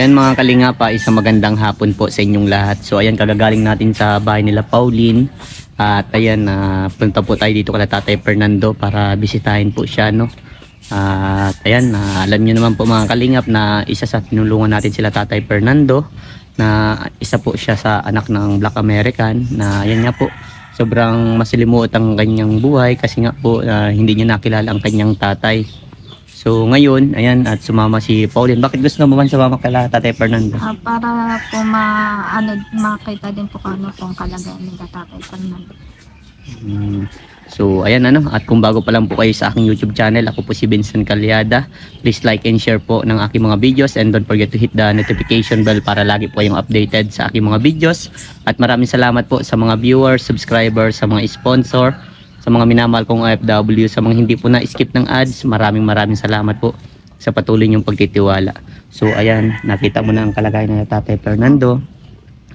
ayan mga kalinga pa, isang magandang hapon po sa inyong lahat. So ayan, kagagaling natin sa bahay nila Pauline. At ayan, punta po tayo dito kala Tatay Fernando para bisitahin po siya, no. At ayan, alam niyo naman po mga kalingap na isa sa tinulungan natin sila Tatay Fernando, na isa po siya sa anak ng Black American, na ayan nga po, sobrang masilimuot ang kanyang buhay kasi nga po hindi niya nakilala ang kanyang tatay. So ngayon, ayan, at sumama si Pauline. Bakit gusto mo man sumama kala Tatay Fernando? Para po makita din po kung ano pong kalagayan ng Tatay Fernando. So ayan at kung bago pa lang po kayo sa aking YouTube channel, ako po si Vincent Calyada. Please like and share po ng aking mga videos, and don't forget to hit the notification bell para lagi po kayong updated sa aking mga videos. At maraming salamat po sa mga viewers, subscribers, sa mga sponsor, sa mga minamahal kong OFW, sa mga hindi po na-skip ng ads. Maraming salamat po sa patuloy niyong pagtitiwala. So ayan, nakita mo na ang kalagayan ng Tatay Fernando,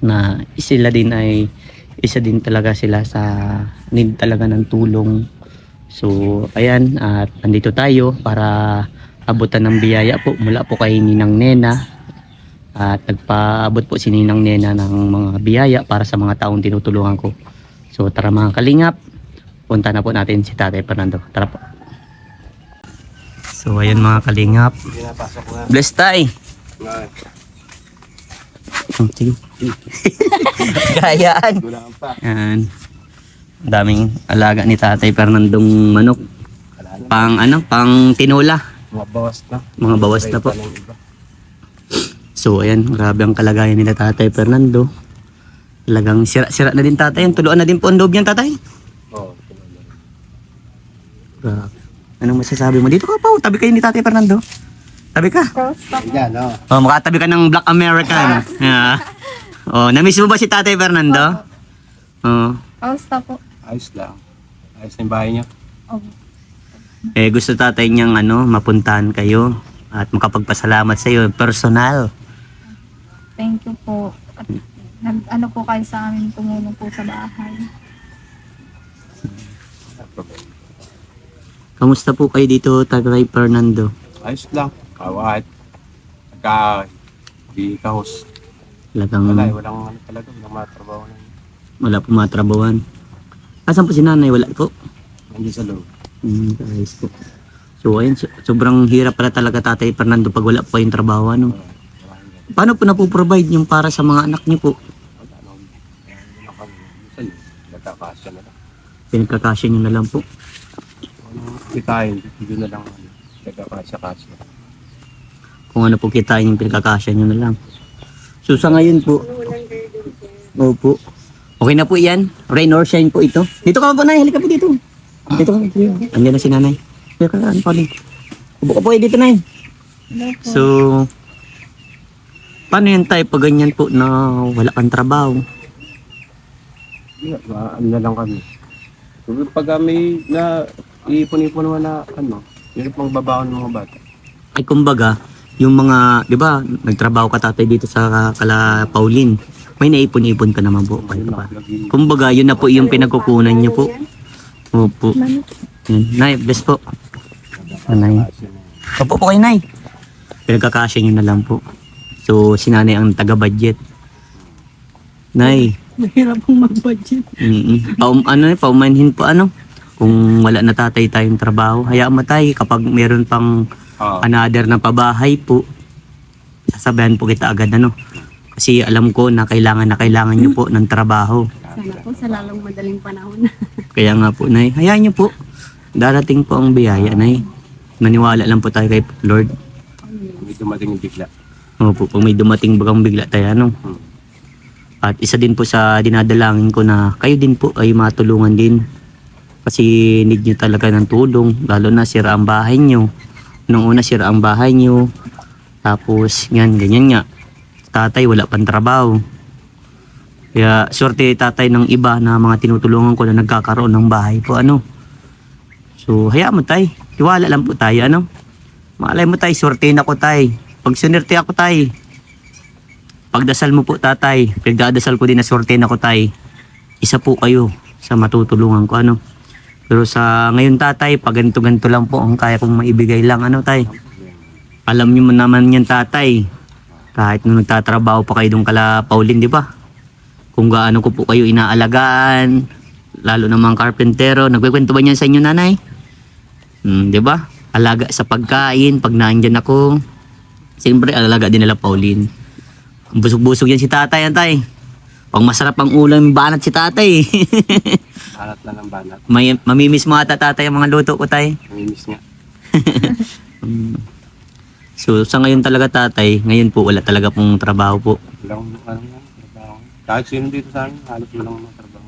na isa din talaga sila sa need talaga ng tulong. So ayan, at nandito tayo para abutan ng biyaya po mula po kay Ninang Nena. At nagpaabot po si Ninang Nena ng mga biyaya para sa mga taong tinutulungan ko. So tara mga kalingap, punta na po natin si Tatay Fernando. Tara po. So ayan mga kalingap, bless tay. Sige. Gayaan. Yan. Daming alaga ni Tatay Fernandong manok. Pang tinola. Mga bawas na po. So ayan, grabe ang kalagayan nila Tatay Fernando. Talagang sira na din tatay. Tuluan na din po ang loob niyan tatay. Oo. Grabe. Anong masasabi mo? Dito ka pa, tabi kayo ni Tatay Fernando. Tabi ka. Yan, oh. Oh, makatabi ka ng Black American. Yeah. Oh, na-miss mo ba si Tatay Fernando? Oh. Kamusta po? Ayos lang. Ayos na yung bahay niya. Oh. Gusto tatay niyang mapuntahan kayo at makapagpasalamat sa iyo personal. Thank you po. At nag-ano po kayo sa amin, tumulong po sa bahay. Kamusta po kayo dito, Tatay Fernando? Ayos lang. Kawat. Di kahos. Talagang Walang talaga. Walang matrabaho na. wala po matrabawan. Asan po si nanay? Wala po. Nandiyan sa loob. Ayos po. So ayun, sobrang hirap pala talaga Tatay Fernando pag wala po kayong trabaho. Paano po napoprovide yung para sa mga anak niyo po? Nagkakasya na lang. Pinagkakasya niyo na lang po. Kitain. Yun na lang. Nagkakasya-kasya. Kung ano po kitain yung pinagkakasya niyo na lang. So sa ngayon po, opo. Okay na po yan. Rain or shine po ito. Dito ka po, Nay. Halika po dito. Dito ka po. Andiyan na si Nanay. Dito ka, ano pa rin. Upo ka po dito, Nay. So, paano yan tayo pag ganyan po na wala kang trabaho? Ano na lang kami. Pag may na ipon-ipon naman na yun pang babaon ng mga bata. Ay kumbaga, yung mga, di ba, nagtrabaho ka tatay dito sa kala Pauline. May naipon-ipon ka naman po. Kumbaga, yun na po yung pinagkukunan niyo po. Opo. Yan. Nay, bless po. Nay. Opo po kayo, Nay. Pinagkakasya niyo na lang po. So, si Nanay ang taga-budget. Nay. Mahirap pong mag-budget. Paumanhin po kung wala na tatay tayong trabaho. Hayaan mo tayo kapag meron pang another na pabahay po, sasabihan po kita agad kasi alam ko na kailangan niyo po ng trabaho. Sana po sa lalong madaling panahon. Kaya nga po, Nay, hayaan niyo po, darating po ang biyaya, Nay. Maniwala lang po tayo kay Lord. May dumating yung bigla. Opo, pag may dumating bagang bigla tayo At isa din po sa dinadalangin ko na kayo din po ay matulungan din. Kasi need nyo talaga ng tulong. Lalo na sira ang bahay nyo. Nung una sira ang bahay nyo. Tapos ganyan nga. Tatay wala pang trabaho. Kaya swerte tatay ng iba na mga tinutulungan ko na nagkakaroon ng bahay po So hayaan mo tay. Tiwala lang po tayo Malay mo tay, swerte na ko tay. Pag sunerte ako tay, pagdasal mo po tatay, pagdadasal ko din na swerte na ko tay. Isa po kayo sa matutulungan ko Pero sa ngayon tatay, pag ganito lang po ang kaya kong maibigay lang tay. Alam niyo naman yan tatay. Kahit nung nagtatrabaho pa kayo doon kala Pauline, di ba? Kung gaano ko po kayo inaalagaan, lalo na mga karpentero. Nagkikwento ba niyan sa inyo, nanay? Di ba? Alaga sa pagkain, pag naandyan ako. Siyempre, alaga din nila Pauline. Busog-busog yan si tatay, tay. Pag masarap ang ulam, banat si tatay. Banat na ng banat. Mamimiss mo ata tatay ang mga luto ko, tay. Namimiss nga. So, sa ngayon talaga tatay, ngayon po wala talaga pong trabaho po. Walang trabaho. Kahit sino dito sa amin, halos walang mga trabaho.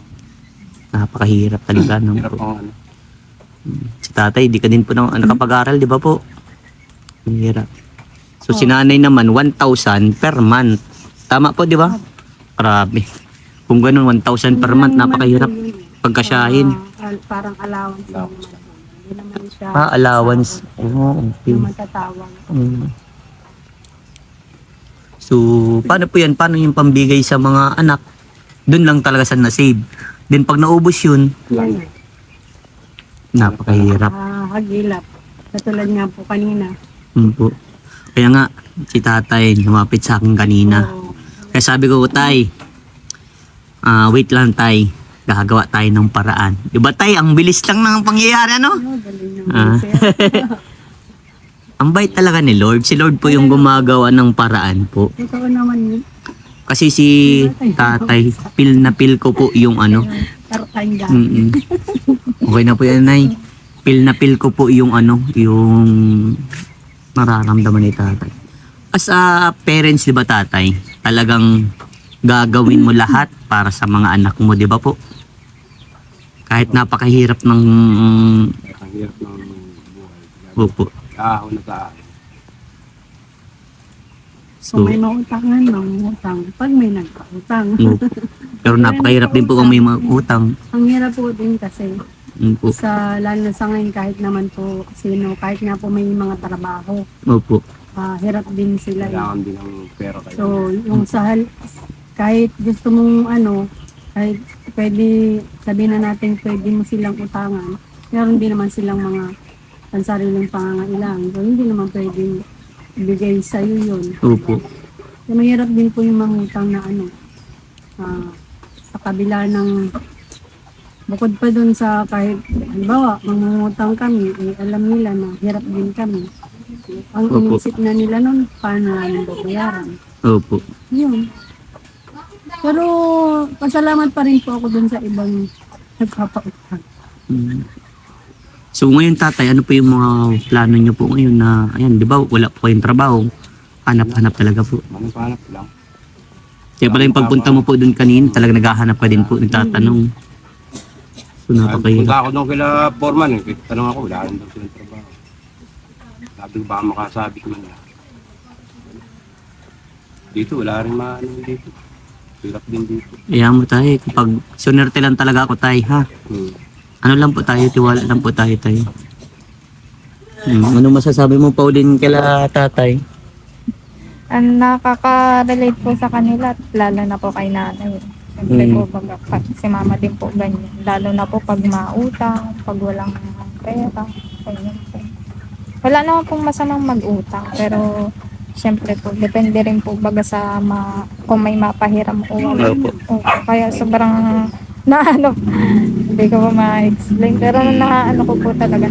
Napakahirap talaga. No? Hirap ang ano. Si tatay, di ka din po nakapag-aral, di ba po? Ang hirap. So, si nanay naman, 1,000 per month. Tama po, di ba? Grabe. Kung ganun, 1,000 per month, napakahirap pagkasyahin. Parang allowance. Allowance. Hindi naman siya. Allowance. Oo, okay. Yung matatawag. So, paano po yan? Paano yung pambigay sa mga anak? Doon lang talaga sa na-save. Then pag naubos yun, Yan. napakahirap. Hagilap. Katulad nga po kanina. Po. Kaya nga, si tatay lumapit sa akin kanina. Kaya sabi ko, tay, wait lang tay, gagawa tayo ng paraan. Diba tay, ang bilis lang ng pangyayari, ano? Galing Ah. Ang bait talaga ni Lord. Si Lord po yung gumagawa ng paraan po. Totoo naman yun. Kasi si tatay, pil na pil ko po yung ano. Tartang ga. Okay na po yan, nay. Pil na pil ko po yung ano, yung nararamdaman ni tatay. As a parents, di ba tatay, talagang gagawin mo lahat para sa mga anak mo, di ba po? Kahit napakahirap ng Kahit ang hirap ng buhay. Opo. Ahon na tayo. Kung may mautangan, mangutang. Pag may nagpautang. Opo. Pero napakahirap din po kung may mga utang. Ang hirap po din kasi Opo. lalo na sa ngayon kahit naman po sino, kahit nga po may mga trabaho, Opo. hirap din sila. Kailangan din ng pera kayo. So, yung kahit gusto mong kahit pwede, sabihin na natin pwede mo silang utangan, meron din naman silang mga pansariling pangangailangan. So, hindi naman pwedeng ibigay sa'yo yun. Opo. So, mahirap din po yung mangutang na sa kabila ng bukod pa dun sa kahit halimbawa, mangungutang kami, alam nila na hirap din kami. Ang Opo. inisip na nila nun, paano namin babayaran. Opo. Yun. Pero pasalamat pa rin po ako dun sa ibang nagpapautang. Mm. So ngayon tatay, ano po yung mga plano nyo po ngayon na, ayan, di ba wala po kayong trabaho? Hanap-hanap talaga po. Manap lang. Kaya pala yung pagpunta mo po dun kanina, talaga naghahanap ka din po, nagtatanong. So Punta napakahirap. ako doon kila Foreman. Tanong ako, wala rin daw silang trabaho. Sabi ko, baka makasabit man na. Dito, wala rin maano dito. Hirap din dito. Kaya mo tayo, kapag sunerte lang talaga ako tayo, ha? Ano lang po tayo, tiwala lang po tayo tayo. Ano masasabi mo, Pauline, kila tatay? Ang nakaka-relate po sa kanila, lalo na po kay nanay. Siyempre po, pag si mama din po ganyan. Lalo na po pag mautang, pag walang pera, ganyan po. Wala naman pong masamang mag-utang, pero siyempre po, depende rin po baga sa kung may mapahiram o wala. Opo. Kaya sobrang hindi ko pa ma-explain, pero ko po talaga,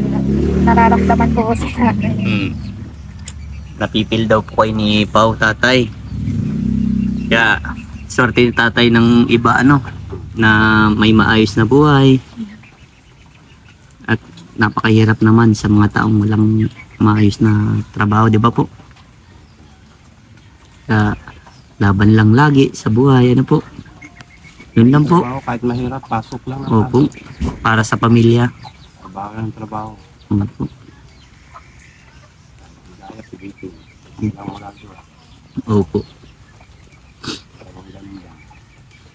nararamdaman po ko sa akin. Napipil daw po kayo ni Pao, tatay. Kaya, swerte ni tatay ng iba, na may maayos na buhay. At napakahirap naman sa mga taong walang maayos na trabaho, di ba po? Kaya, laban lang lagi sa buhay, ano po? Yun lang po. Trabaho, kahit mahirap, pasok lang. Opo, para sa pamilya. Trabaho ng trabaho. Opo. Kaya pigitin. Hindi lang magagawa. Opo. Talagang ganun lang.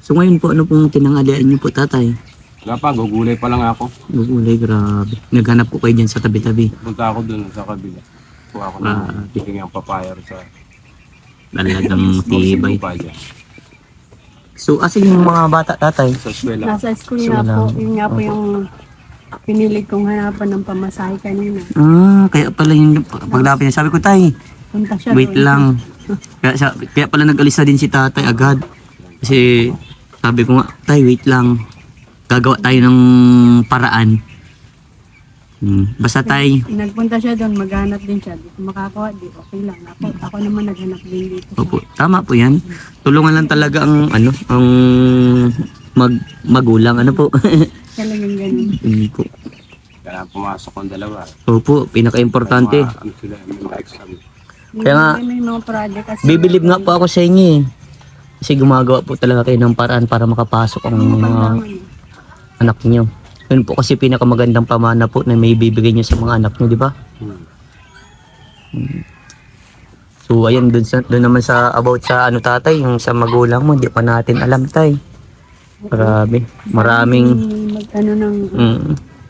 So ngayon po, ano pong tinangalian niyo po, tatay? Wala pa, gugulay pa lang ako. Ulay, grabe. Naghanap po kayo dyan sa tabi-tabi. Punta ako dun sa kabila. Kuha ako ng tiking ang papayar sa Talagang tibay. lupa dyan. So, asan yung mga bata, tatay? Sa eskwela. Nasa school nga po, yun nga po yung pinilit kong hanapan ng pamasahe kanina. Kaya pala yung paglapit niya. Sabi ko, tay, Punta siya wait doon. lang. Kaya pala nag-alis na din si tatay agad. Kasi sabi ko nga, tay, wait lang. Gagawa tayo ng paraan. Basta tay, Nagpunta siya doon, maghanap din siya. Di ko makakawa, di okay lang. Ako naman naghanap din dito. opo, tama po yan. Tulungan lang talaga ang magulang. Ano po? Talagang ganun. Po. Kaya pumasok ang dalawa. Opo, pinaka-importante. Ano sila, may exam. Kaya nga, May mga project kasi. bibilib nga po ako sa inyo eh. Kasi gumagawa po talaga kayo ng paraan para makapasok ang mga anak niyo. Yun po kasi pinakamagandang pamana po na may bibigay niyo sa mga anak niyo, di ba? So ayan, doon naman sa about sa tatay, yung sa magulang mo, hindi pa natin alam tay. Grabe, maraming Ano ng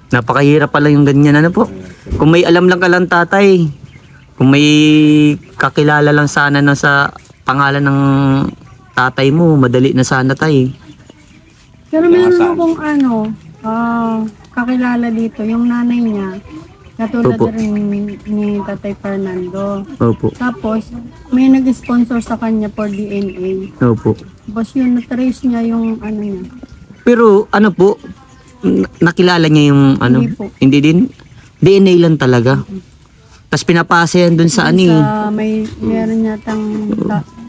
napakahirap pala yung ganyan po. Kung may alam lang ka lang tatay, kung may kakilala lang sana na sa pangalan ng tatay mo, madali na sana tay. Pero meron akong kakilala dito, yung nanay niya, katulad Opo. rin ni Tatay Fernando. Opo, Tapos, may nag-sponsor sa kanya for DNA. opo. Tapos yun, na-trace niya yung niya. Pero po, nakilala niya yung Hindi po. hindi din, DNA lang talaga. Tapos pinapasa yan dun sa Meron yatang,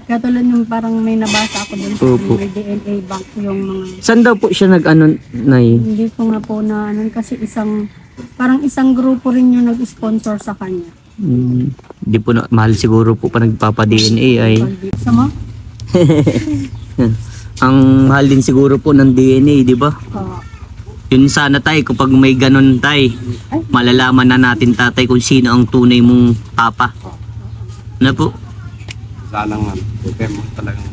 katulad yung parang may nabasa ako dun sa Opo. may DNA bank yung mga, saan daw po siya nay? hindi ko nga po na, kasi parang isang grupo rin yung nag-sponsor sa kanya. Di po na, mahal siguro po pa nagpapa-DNA ay. Sa mo? Ang mahal din siguro po ng DNA, di ba? Yun sana tay, kapag may ganun tay, malalaman na natin tatay kung sino ang tunay mong papa. Ano po? Sana nga, okay mo talagang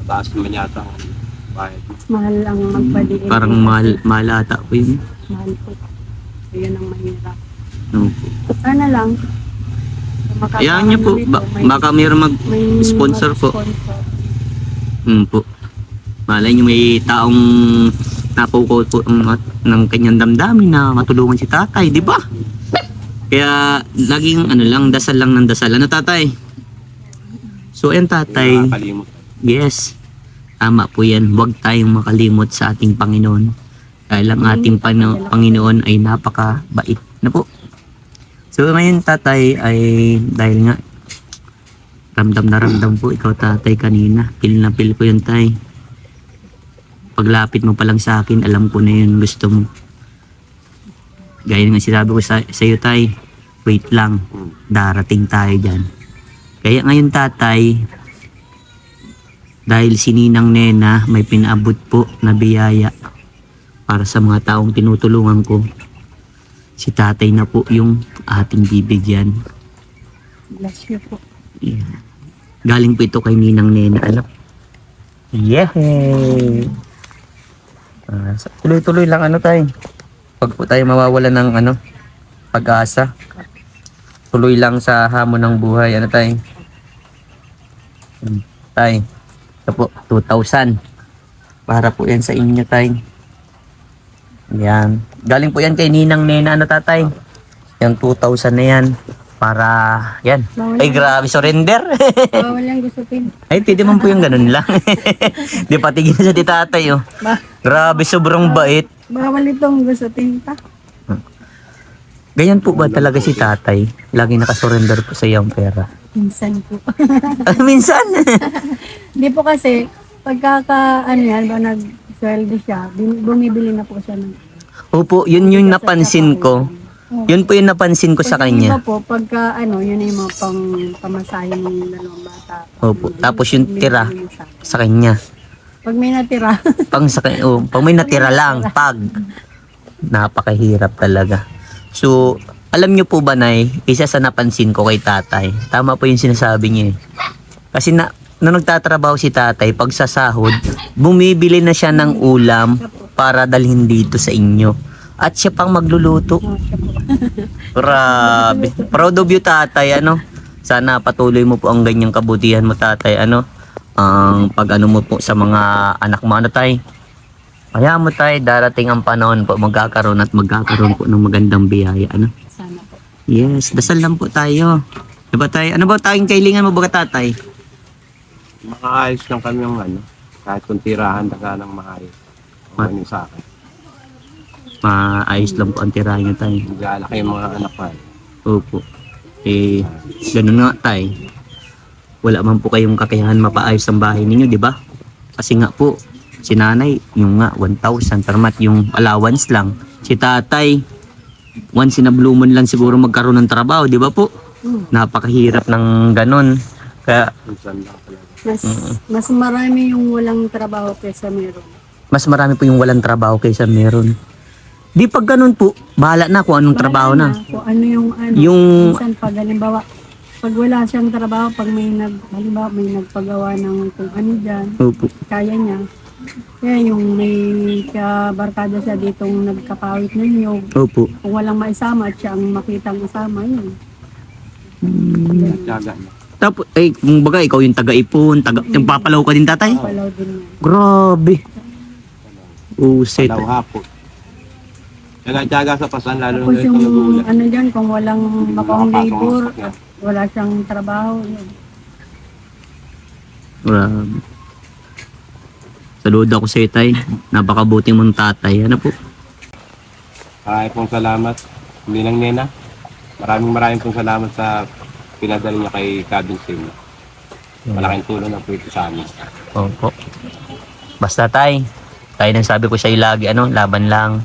mataas naman yata ang bayad. Mahal ang magpa-DNA. Parang mahal ata po yun. Mahal po. Ayun ang mahirap. Opo. Sana lang. Ayaw niyo po, baka mayroon mag-sponsor po. Po. Malay niyo may taong napukaw po ng kanyang damdamin na matulungan si tatay, di ba? Kaya laging dasal lang ng dasal. Ano tatay? So ayan tatay, Nakakalimot. yes, tama po yan. Huwag tayong makalimot sa ating Panginoon. Dahil ang ating Panginoon ay napakabait na po. So ngayon tatay ay dahil nga ramdam na ramdam po ikaw tatay kanina. Feel na feel ko yun tay. Paglapit mo pa lang sa akin, alam ko na yun gusto mo. Gaya nga sinabi ko sa iyo tay, wait lang, darating tayo dyan. Kaya ngayon tatay, dahil si Ninang Nena may pinaabot po na biyaya para sa mga taong tinutulungan ko, si tatay na po yung ating bibigyan. Bless you po. Yeah. Galing po ito kay Ninang Nena, anak. Yehey! Tuloy-tuloy lang tayo. Pag po tayo mawawala ng pag-asa. Tuloy lang sa hamon ng buhay. Tayo? Tayo. Ito po, 2,000. Para po yan sa inyo tayo. Yan. Galing po yan kay Ninang Nena, tatay? Yung 2,000 na yan. Para, yan. Ay, grabe, surrender. Bawal lang gusupin. Ay, pwede man po yung ganun lang. Di patigil sa ti tatay, oh. Grabe, sobrang bait. Bawal itong gusupin pa. Ganyan po ba talaga si tatay? Lagi nakasurrender po sa iyong pera. Minsan po. Minsan. Hindi po kasi, nag-sweldo siya, bumibili na po siya ng... Opo, yun yung napansin ko. Yun po yung napansin ko sa kanya. Iba po, pagka yun yung mga pamasahe ng dalawang bata. Opo, tapos yung tira sa kanya. Pag may natira. Pag may natira lang, napakahirap talaga. So, alam nyo po ba, Nay, isa sa napansin ko kay tatay, tama po yung sinasabi niya eh. Kasi nung nagtatrabaho si tatay, pag sa sahod, bumibili na siya ng ulam para dalhin dito sa inyo. At siya pang magluluto. Grabe. Proud of you, tatay, Sana patuloy mo po ang ganyang kabutihan mo, tatay, ang pag mo po sa mga anak mo, tay. Kaya mo, tay, darating ang panahon po, magkakaroon po ng magandang biyaya, Sana po. Yes, dasal lang po tayo. Diba tay? Ano ba tayong kailangan mo ba tatay? Makaayos lang kami yung ano. Kahit kung tirahan na ng maayos. Ang ano sa akin. Maayos lang po ang tirahan nyo tay. Mag-aalaki yung mga anak ko. Opo. Eh, ganun nga tay. Wala man po kayong kakayahan mapaayos ang bahay ninyo, di ba? Kasi nga po, si nanay, yung nga 1,000 per month, yung allowance lang. Si tatay, once in a blue moon lang siguro magkaroon ng trabaho, di ba po? Napakahirap ng ganun. Kaya Minsan lang talaga. Mas marami yung walang trabaho kaysa meron. mas marami po yung walang trabaho kaysa meron. Di pag ganun po, bahala na kung anong trabaho na. Kung ano yung ano. Yung- Minsan pag halimbawa, pag wala siyang trabaho, pag halimbawa may nagpagawa ng kung ano dyan, Opo. kaya niya. Kaya yung may kabarkada siya ditong nagkapawit ng niyog, Opo. kung walang maisama at siya ang makitang isama, yun. Tiyaga niya. Tapos, eh, kung baga, ikaw yung taga-ipon, yung papalaw ka din tatay? Palaw din yan. Grabe. Uset. Palaw hapon. Tiyaga sa pasan, lalo Tapos na yung itong nagulat. ano dyan, kung walang makong Makapasok labor, ang sakyan. wala siyang trabaho, yun. Grabe. Saludo ako sa tay. Napakabuti mong tatay. Ano po? Maraming pong salamat. Hindi lang Nena. Maraming pong salamat sa pinadala niya kay Cabin Sim. Malaking tulong na po ito sa amin. Opo. Basta tay. Tay nang sabi ko siya lagi, laban lang.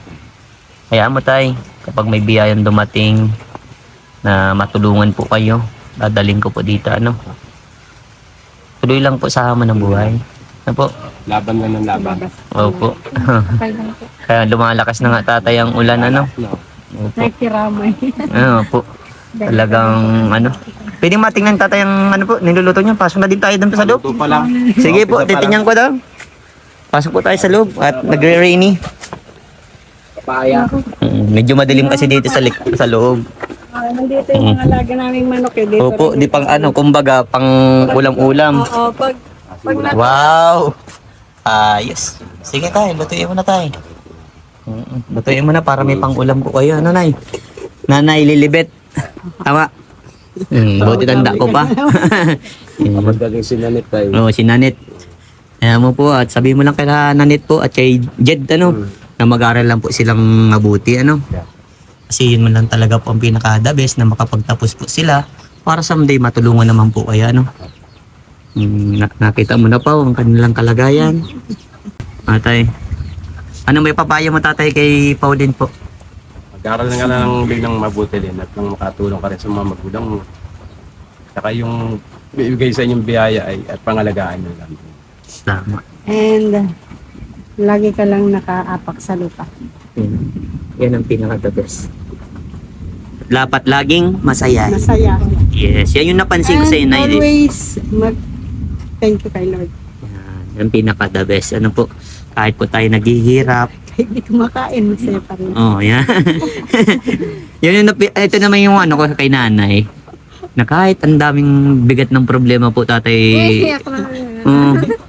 Hayaan mo tay. Kapag may biyayang dumating na matulungan po kayo, dadaling ko po dito, Tuloy lang po sa hamon ng buhay. Ano po? Laban na ng laban. Opo. Okay lang po. Kaya lumalakas na nga tatay ang ulan, No. Opo. Nagkiramay. Po. Talagang, Pwede matingnan tatay ang, niluluto niya. Pasok na din tayo doon sa loob. Ito pa lang. Sige po, Umpisa pa lang. titingnan ko daw. Pasok po tayo sa loob at nagre-rainy. Papaya. Medyo madilim kasi dito sa loob. Nandito yung mga alaga naming manok eh. Dito Opo, rin di pang kumbaga, pang ulam-ulam. Oo, pag Wow! Ayos. Sige tayo, lutuin mo na tayo. Lutuin mo na para may pang ulam po kayo. Ano, Nay? Nanay Lilibet. Tama. Buti tanda ko pa. Magaling si Nanit tayo. Oo, si Nanit. Ayan mo po at sabi mo lang kay Nanit po at kay Jed na mag-aral lang po silang mabuti Yeah. Kasi yun man lang talaga po ang pinaka-the best na makapagtapos po sila para someday matulungan naman po kayo nakita mo na po ang kanilang kalagayan. Tatay. Ano may papayo mo tatay kay Pauline po? Mag-aral na nga lang bilang mabuti din at nang makatulong ka rin sa mga magulang mo. Saka yung bibigay sa inyong biyaya at pangalagaan nyo lang. Tama. And lagi ka lang nakaapak sa lupa. Yan ang pinaka-the best. Dapat laging masaya. Masaya. Yes, yan yung napansin ko sa And inyo. always thank you kay Lord. Yan ang pinaka-the best. Po, kahit po tayo naghihirap. Kahit di kumakain, masaya pa rin. Oh, yan. Yan yung, ito naman yung ko kay nanay. Na kahit ang daming bigat ng problema po tatay.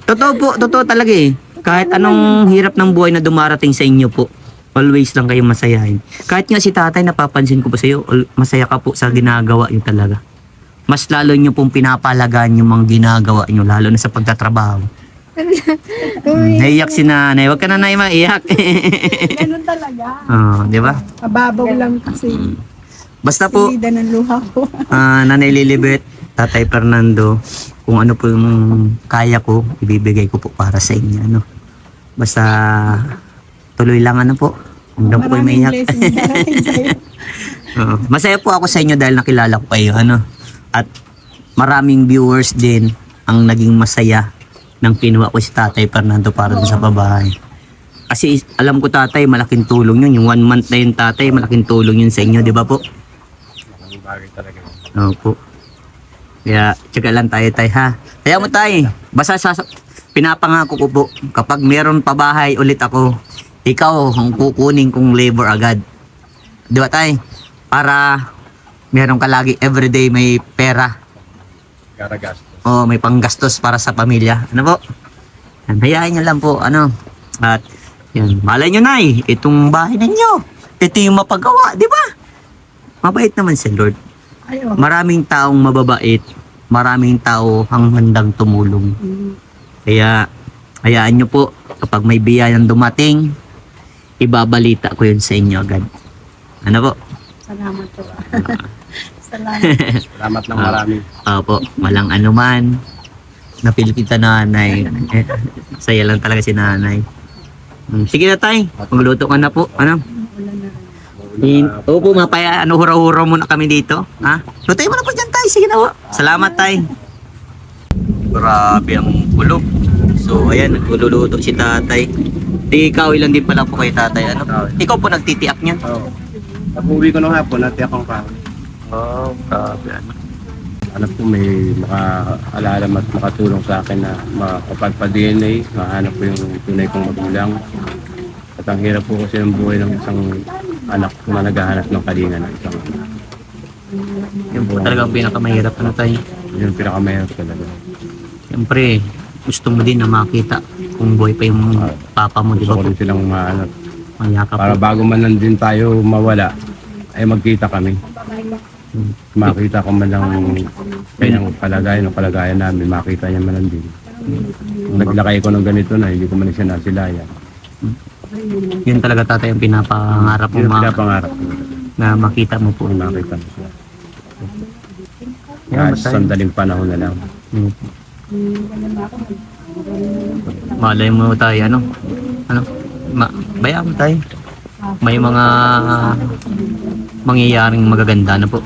Totoo talaga eh. Kahit anong hirap ng buhay na dumarating sa inyo po, always lang kayong masayahin. Kahit nga si tatay, napapansin ko po sa iyo, masaya ka po sa ginagawa niyo talaga. Mas lalo niyo pong pinapalagaan yung mga ginagawa niyo, lalo na sa pagtatrabaho. Naiyak si nanay. Huwag ka na nanay maiyak. Ganun talaga. Di ba? Mababaw lang kasi. Basta po, Silida ng luha ko. Nanay Lilibet, Tatay Fernando, kung ano po yung kaya ko, ibibigay ko po para sa inyo. Basta tuloy lang po. Hanggang po kayo maiyak. blessing darating sa'yo. Masaya po ako sa inyo dahil nakilala ko kayo. At maraming viewers din ang naging masaya nang kinuha ko si Tatay Fernando para dun sa babae. Kasi alam ko tatay, malaking tulong yun. Yung 1 month na yun tatay, malaking tulong yun sa inyo, di ba po? Ang bagay talaga yun. Opo. Kaya, tsaga lang tayo ha. Kaya mo tayo, basta pinapangako ko po, kapag meron pa bahay ulit ako, ikaw ang kukunin kong labor agad. Di ba tayo? Para meron ka lagi everyday may pera. Garagastos. O may panggastos para sa pamilya. Ano po? Yan, hayaan nyo lang po. At yan, malay nyo na itong bahay ninyo. Ito yung mapagawa, di ba? Mabait naman si Lord. Ay, oh. Maraming taong mababait, maraming tao ang handang tumulong. Kaya, hayaan nyo po, kapag may biyayang dumating, ibabalita ko yun sa inyo agad. Ano po? Salamat po. Salamat. Salamat ng marami. Opo, walang anuman. Napil kita nanay. Saya lang talaga si nanay. Sige na tay, magluto ka na po. Ano? Opo, mapaya, hura-hura muna kami dito. Ha? Lutuin mo na po dyan tay, sige na po. Salamat tay. Grabe ang kulog. So ayan, nagluluto si tatay. Di ikaw, ilan din pala po kay tatay. Ano? Ikaw po nagtitiak niyan. Oo. Pag-uwi ko ng hapon, natiyak akong kahoy. Oh, grabe. Alam ko may makaalala at makatulong sa akin na makapagpa-DNA, mahanap ko yung tunay kong magulang. At ang hirap po kasi ng buhay ng isang anak na naghahanap ng kalinga ng isang anak. Yun po talagang pinakamahirap ano tayo. Yun ang pinakamahirap talaga. Siyempre, gusto mo din na makita kung buhay pa yung papa mo, di ba Gusto ko po? rin silang mahanap. Mayakap Para po. bago man lang din tayo mawala, ay magkita kami. Makita ko man lang kanyang kalagayan namin, makita niya man lang din. Naglakay ko ng ganito na, hindi ko man siya nasilayan. Yun talaga tatay ang pinapangarap mo Yun ang pinapangarap ko. na makita mo po. Makita mo siya. Yan, Kahit matay. sandaling panahon na lang. Malay mo tayo, ano, bayaan mo tayo. May mga mangyayaring magaganda na po.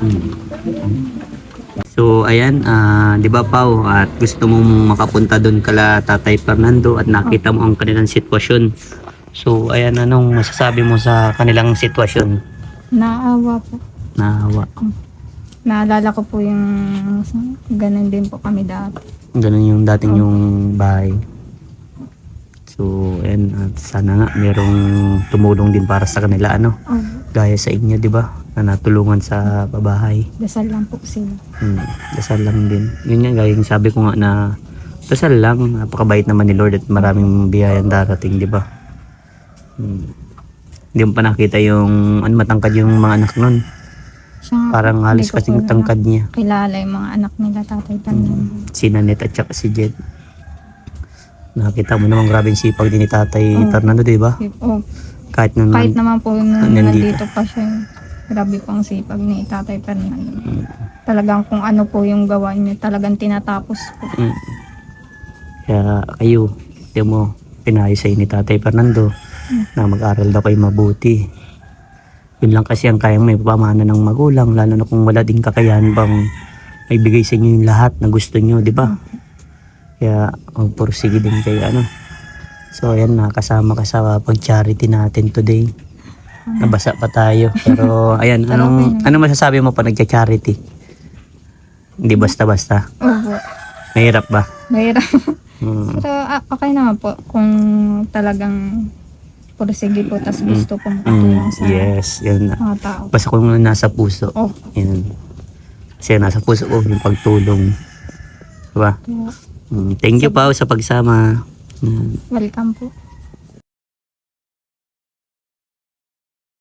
So ayan, 'di ba Pao, at gusto mong makapunta doon kala Tatay Fernando at nakita mo ang kanilang sitwasyon. So ayan, anong masasabi mo sa kanilang sitwasyon? Naawa po. Naawa. Naalala ko po yung ganun din po kami dati. Ganun yung dating yung bahay. So ayan, at sana nga merong tumulong din para sa kanila, gaya sa inyo, 'di ba? Na natulungan sa babahay. Dasal lang po sila. Dasal lang din. Yun nga, gaya yung sabi ko nga na dasal lang. Napakabait naman ni Lord at maraming biyayang darating, di ba? Hindi mo pa nakita yung matangkad yung mga anak nun. Siya nga po, Parang halos hindi ko kasing po tangkad niya. kilala yung mga anak nila, Tatay Fernando. Si Nanette at saka si Jed. Nakita mo naman grabe yung sipag din ni Tatay Fernando, di ba? Oh, Kahit nung kahit naman po nung nandito. nandito pa siya, grabe po ang sipag ni Tatay Fernando. Talagang kung ano po yung gawa niya, talagang tinatapos po. Kaya kayo, di mo, pinayos sa'yo ni Tatay Fernando na mag-aral daw kayo mabuti. Yun lang kasi ang kayang may pamana ng magulang, lalo na kung wala din kakayahan bang may bigay sa inyo yung lahat na gusto nyo, di ba? Kaya magpursige din kayo, So ayan, nakasama ka sa pag-charity natin today. Nabasa pa tayo. Pero ayan, ano masasabi mo pa nagka-charity? Hindi basta-basta. Opo. Mahirap ba? Mahirap. Hmm. Pero okay naman po kung talagang pursige po, tas gusto pong makatulong sa Yes, yun na. mga tao. Basta kung nasa puso. Oh. Yun. Kasi nasa puso ko yung pagtulong. Diba? Kaya, Thank you pa sa pagsama. welcome po.